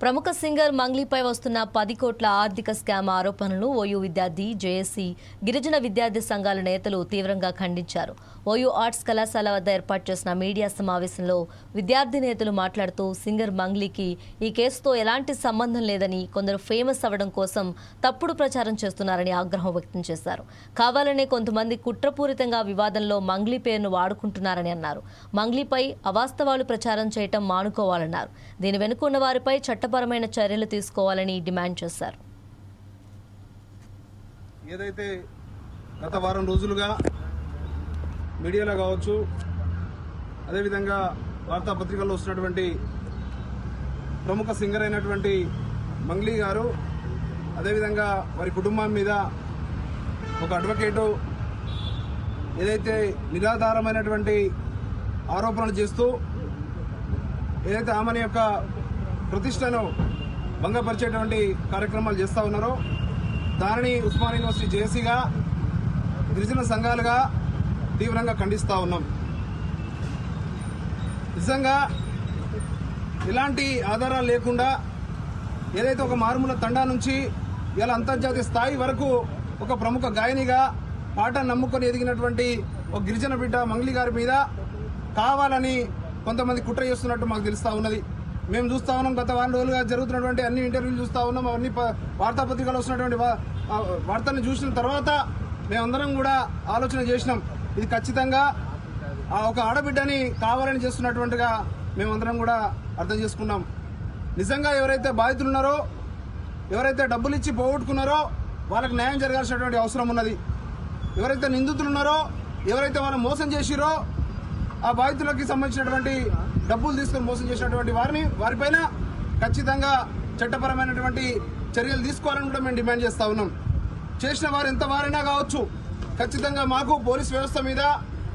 ప్రముఖ సింగర్ మంగ్లీపై వస్తున్న 10 కోట్ల ఆర్థిక స్కామ్ ఆరోపణలను ఓయూ విద్యార్థి జేఏసీ గిరిజన విద్యార్థి సంఘాల నేతలు తీవ్రంగా ఖండించారు. ఓయూ ఆర్ట్స్ కళాశాల వద్ద ఏర్పాటు చేసిన మీడియా సమావేశంలో విద్యార్థి నేతలు మాట్లాడుతూ సింగర్ మంగ్లీకి ఈ కేసుతో ఎలాంటి సంబంధం లేదని, కొందరు ఫేమస్ అవ్వడం కోసం తప్పుడు ప్రచారం చేస్తున్నారని ఆగ్రహం వ్యక్తం చేశారు. కావాలనే కొంతమంది కుట్రపూరితంగా వివాదంలో మంగ్లీ పేరును వాడుకుంటున్నారని అన్నారు. మంగ్లీపై అవాస్తవాలు ప్రచారం చేయటం మానుకోవాలన్నారు. దీని వెనుకున్న వారిపై చట్టపరమైన చర్యలు తీసుకోవాలని డిమాండ్ చేశారు. ఏదైతే గత వారం రోజులుగా మీడియాలో కావచ్చు, అదేవిధంగా వార్తాపత్రికల్లో వస్తున్నటువంటి ప్రముఖ సింగర్ అయినటువంటి మంగ్లీ గారు, అదేవిధంగా వారి కుటుంబం మీద ఒక అడ్వకేటు ఏదైతే నిరాధారమైనటువంటి ఆరోపణలు చేస్తూ ఏదైతే ఆమెని యొక్క ప్రతిష్టను భంగపరిచేటువంటి కార్యక్రమాలు చేస్తూ ఉన్నారో దానిని ఉస్మానియా యూనివర్సిటీ జేఏసీగా గిరిజన సంఘాలుగా తీవ్రంగా ఖండిస్తూ ఉన్నాం. నిజంగా ఎలాంటి ఆధారాలు లేకుండా ఏదైతే ఒక మారుమూల తండా నుంచి ఇలా అంతర్జాతీయ స్థాయి వరకు ఒక ప్రముఖ గాయనిగా పాట నమ్ముకొని ఎదిగినటువంటి ఒక గిరిజన బిడ్డ మంగ్లీ గారి మీద కావాలని కొంతమంది కుట్ర చేస్తున్నట్టు మాకు తెలుస్తూ ఉన్నది. మేము చూస్తూ ఉన్నాం, గత వారం రోజులుగా జరుగుతున్నటువంటి అన్ని ఇంటర్వ్యూలు చూస్తూ ఉన్నాం, అవన్నీ వార్తాపత్రికలు వస్తున్నటువంటి వార్తల్ని చూసిన తర్వాత మేమందరం కూడా ఆలోచన చేసినాం, ఇది ఖచ్చితంగా ఒక ఆడబిడ్డని కావాలని చేస్తున్నటువంటిగా మేమందరం కూడా అర్థం చేసుకున్నాం. నిజంగా ఎవరైతే బాధితులు ఉన్నారో, ఎవరైతే డబ్బులు ఇచ్చి పోగొట్టుకున్నారో వాళ్ళకి న్యాయం జరగాల్సినటువంటి అవసరం ఉన్నది. ఎవరైతే నిందితులు ఉన్నారో, ఎవరైతే మనం మోసం చేసిరో, ఆ బాధితులకి సంబంధించినటువంటి డబ్బులు తీసుకొని మోసం చేసినటువంటి వారిపైన ఖచ్చితంగా చట్టపరమైనటువంటి చర్యలు తీసుకోవాలని కూడా మేము డిమాండ్ చేస్తా ఉన్నాం. చేసిన వారు ఎంత వారైనా కావచ్చు, ఖచ్చితంగా మాకు పోలీస్ వ్యవస్థ మీద,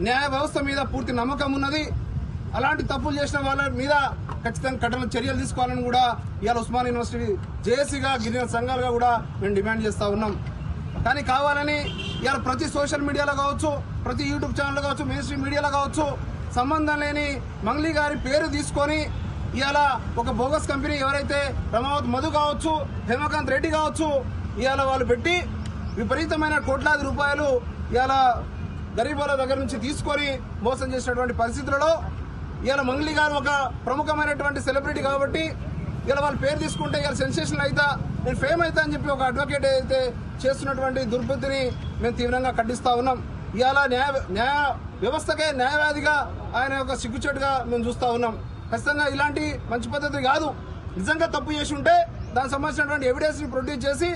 న్యాయ వ్యవస్థ మీద పూర్తి నమ్మకం ఉన్నది. అలాంటి తప్పులు చేసిన వాళ్ళ మీద ఖచ్చితంగా కఠిన చర్యలు తీసుకోవాలని కూడా ఇవాళ ఉస్మానియా యూనివర్సిటీ జేఏసీగా గిరిజన సంఘాలుగా కూడా మేము డిమాండ్ చేస్తా ఉన్నాం. కానీ కావాలని ఇవాళ ప్రతి సోషల్ మీడియాలో కావచ్చు, ప్రతి యూట్యూబ్ ఛానల్లో కావచ్చు, మెయిన్ స్ట్రీమ్ మీడియాలో కావచ్చు, సంబంధం లేని మంగ్లీ గారి పేరు తీసుకొని ఇవాళ ఒక బోగస్ కంపెనీ ఎవరైతే రమావత్ మధు కావచ్చు, హేమకాంత్ రెడ్డి కావచ్చు, ఇవాళ వాళ్ళు పెట్టి విపరీతమైన కోట్లాది రూపాయలు ఇవాళ గరీబుల దగ్గర నుంచి తీసుకొని మోసం చేసినటువంటి పరిస్థితులలో ఇవాళ మంగ్లీ గారు ఒక ప్రముఖమైనటువంటి సెలబ్రిటీ కాబట్టి ఇలా వాళ్ళ పేరు తీసుకుంటే ఇలా సెన్సేషన్ అవుతా, నేను ఫేమ్ అవుతా అని చెప్పి ఒక అడ్వకేట్ అయితే చేస్తున్నటువంటి దుర్బుద్ధిని మేము తీవ్రంగా ఖండిస్తా ఉన్నాం. ఇవాళ న్యాయ వ్యవస్థకే న్యాయవాదిగా ఆయన యొక్క సిగ్గుచేటుగా మేము చూస్తూ ఉన్నాం. ఖచ్చితంగా ఇలాంటి మంచి పద్ధతి కాదు. నిజంగా తప్పు చేసి ఉంటే దానికి సంబంధించినటువంటి ఎవిడెన్స్ని ప్రొడ్యూస్ చేసి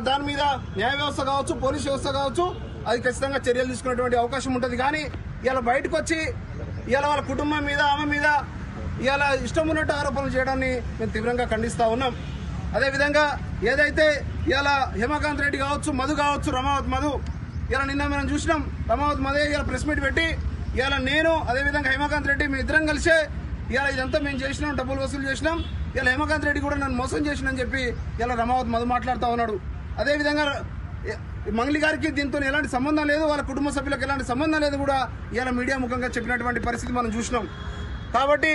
దాని మీద న్యాయ వ్యవస్థ కావచ్చు, పోలీస్ వ్యవస్థ కావచ్చు, అది ఖచ్చితంగా చర్యలు తీసుకునేటువంటి అవకాశం ఉంటుంది. కానీ ఇలా బయటకు వచ్చి ఇలా వాళ్ళ కుటుంబం మీద, ఆమె మీద ఇలా ఇష్టం ఉన్నట్టు ఆరోపణలు చేయడాన్ని మేము తీవ్రంగా ఖండిస్తూ ఉన్నాం. అదేవిధంగా ఏదైతే ఇలా హేమకాంత్ రెడ్డి కావచ్చు, మధు కావచ్చు, రమావత్ మధు, ఇలా నిన్న మనం చూసినాం, రమావత్ మధు ఇలా ప్రెస్ మీట్ పెట్టి ఇలా నేను అదేవిధంగా హేమకాంత్ రెడ్డి మేము ఇద్దరం కలిసే ఇలా ఇదంతా మేము చేసినాం, డబ్బులు వసూలు చేసినాం, ఇలా హేమకాంత్ రెడ్డి కూడా నన్ను మోసం చేసినని చెప్పి ఇలా రమావత్ మధు మాట్లాడుతూ ఉన్నాడు. అదేవిధంగా మంగ్లీ గారికి దీంతో ఎలాంటి సంబంధం లేదు, వాళ్ళ కుటుంబ సభ్యులకు ఎలాంటి సంబంధం లేదు కూడా ఇలా మీడియా ముఖంగా చెప్పినటువంటి పరిస్థితి మనం చూసినాం. కాబట్టి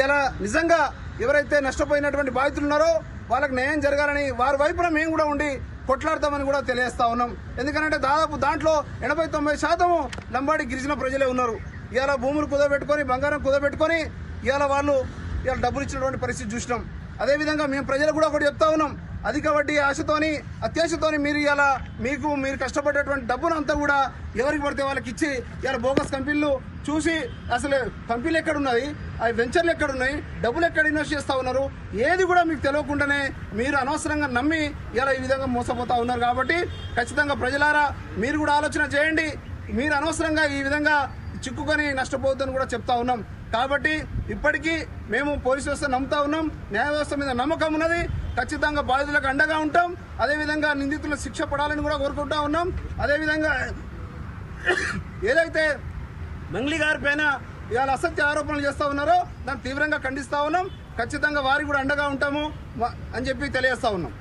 ఇలా నిజంగా ఎవరైతే నష్టపోయినటువంటి బాధితులు ఉన్నారో వాళ్ళకి న్యాయం జరగాలని వారి వైపున మేము కూడా ఉండి కొట్లాడతామని కూడా తెలియజేస్తా ఉన్నాం. ఎందుకంటే దాదాపు దాంట్లో 80-90% లంబాడి గిరిజన ప్రజలే ఉన్నారు. ఇలా భూములు కుదబెట్టుకొని, బంగారం కుదబెట్టుకొని ఇలా వాళ్ళు ఇలా డబ్బులు ఇచ్చినటువంటి పరిస్థితి చూసినాం. అదేవిధంగా మేము ప్రజలకు కూడా ఒకటి చెప్తా ఉన్నాం, అధిక వడ్డీ ఆశతోని, అత్యాశతోని మీరు ఇలా మీరు కష్టపడేటువంటి డబ్బును అంతా కూడా ఎవరికి పడితే వాళ్ళకి ఇచ్చి ఇలా బోగస్ కంపెనీలు చూసి అసలు కంపెనీలు ఎక్కడున్నాయి, ఆ వెంచర్లు ఎక్కడున్నాయి, డబ్బులు ఎక్కడ ఇన్వెస్ట్ చేస్తూ ఉన్నారు, ఏది కూడా మీకు తెలియకుండానే మీరు అనవసరంగా నమ్మి ఇలా ఈ విధంగా మోసపోతూ ఉన్నారు. కాబట్టి ఖచ్చితంగా ప్రజలారా మీరు కూడా ఆలోచన చేయండి. మీరు అనవసరంగా ఈ విధంగా చిక్కుకొని నష్టపోవద్దని కూడా చెప్తా ఉన్నాం. కాబట్టి ఇప్పటికీ మేము పోలీసు వ్యవస్థ నమ్ముతా ఉన్నాం, న్యాయ వ్యవస్థ మీద నమ్మకం ఉన్నది. ఖచ్చితంగా బాధితులకు అండగా ఉంటాం. అదేవిధంగా నిందితుల శిక్ష పడాలని కూడా కోరుకుంటా ఉన్నాం. అదేవిధంగా ఏదైతే మంగ్లీ గారి పైన ఇవాళ అసత్య ఆరోపణలు చేస్తూ ఉన్నారో దాన్ని తీవ్రంగా ఖండిస్తా ఉన్నాం. ఖచ్చితంగా వారికి కూడా అండగా ఉంటాము అని చెప్పి తెలియజేస్తా ఉన్నాం.